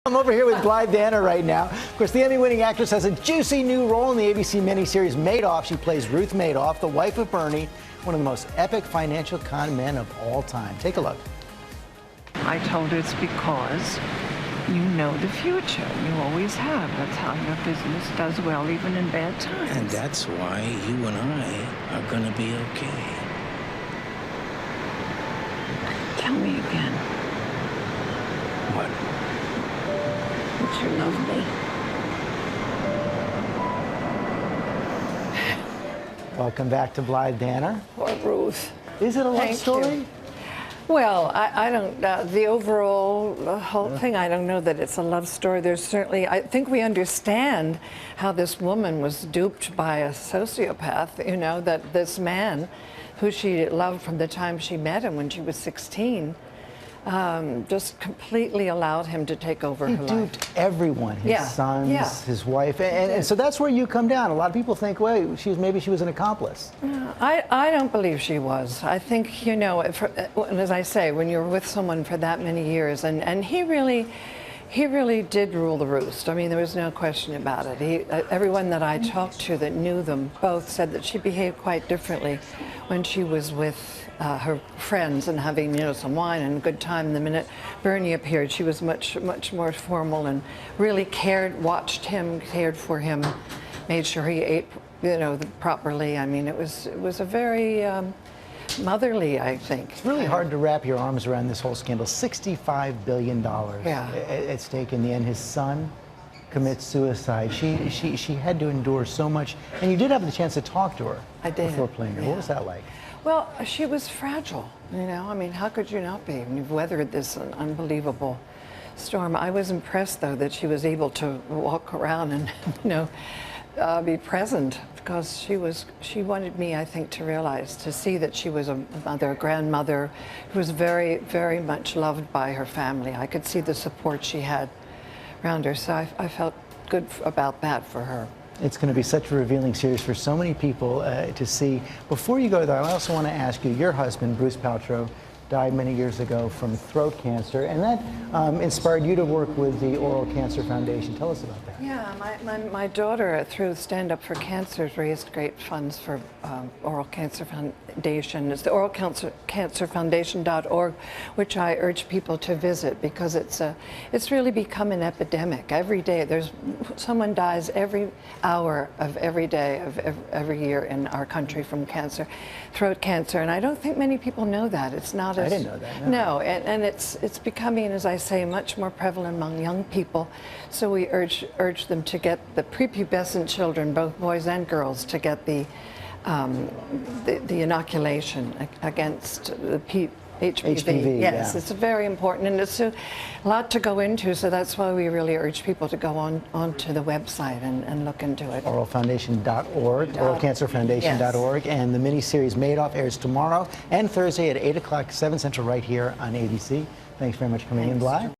I'm over here with Blythe right now. Of course, the Emmy-winning actress has a juicy new role in the ABC miniseries Madoff. She plays Ruth Madoff, the wife of Bernie, one of the most epic financial con men of all time. Take a look. I told her it's because you know the future. You always have. That's how your business does well, even in bad times. And that's why you and I are gonna be okay. Tell me again. What? That you love me. Welcome back to Blythe Danner. Poor Ruth. Is it a love Thank story? you. Well, I don't, the overall whole thing, I don't know that it's a love story. There's certainly, I think we understand how this woman was duped by a sociopath, you know, that this man who she loved from the time she met him when she was 16, just completely allowed him to take over her life. He duped everyone, his sons, his wife, and so that's where you come down. A lot of people think, well, maybe she was an accomplice. I don't believe she was. I think, you know, as I say, when you're with someone for that many years, and he really did rule the roost. I mean, there was no question about it. Everyone that I talked to that knew them both said that she behaved quite differently when she was with her friends and having, you know, some wine and a good time. The minute Bernie appeared, she was much more formal and really watched him, cared for him, made sure he ate, you know, properly. I mean, it was a very motherly, I think. It's really hard to wrap your arms around this whole scandal. $65 billion at stake in the end. His son commits suicide. She had to endure so much. And you did have the chance to talk to her before playing her. What was that like? Well, she was fragile, you know. I mean, how could you not be when you've weathered this unbelievable storm? I was impressed, though, that she was able to walk around and, you know, be present, because she wanted me, I think, to realize, to see that she was a mother, a grandmother who was very, very much loved by her family. I could see the support she had around her, so I felt good about that for her. It's going to be such a revealing series for so many people to see. Before you go, though, I also want to ask you, your husband, Bruce Paltrow, died many years ago from throat cancer, and that inspired you to work with the Oral Cancer Foundation. Tell us about that. Yeah, my daughter, through Stand Up for Cancer, raised great funds for Oral Cancer Foundation. It's the oralcancerfoundation.org, which I urge people to visit, because it's really become an epidemic. Every day, someone dies every hour of every day of every year in our country from cancer, throat cancer, and I don't think many people know that. It's not I didn't know that. No, and it's becoming, as I say, much more prevalent among young people. So we urge them to get the prepubescent children, both boys and girls, to get the inoculation against the HPV. Yes, it's very important, and it's a lot to go into, so that's why we really urge people to go onto the website and look into it. Oralfoundation.org, oralcancerfoundation.org, and the miniseries Madoff airs tomorrow and Thursday at 8 o'clock, 7 Central, right here on ABC. Thanks very much for coming in, Blythe.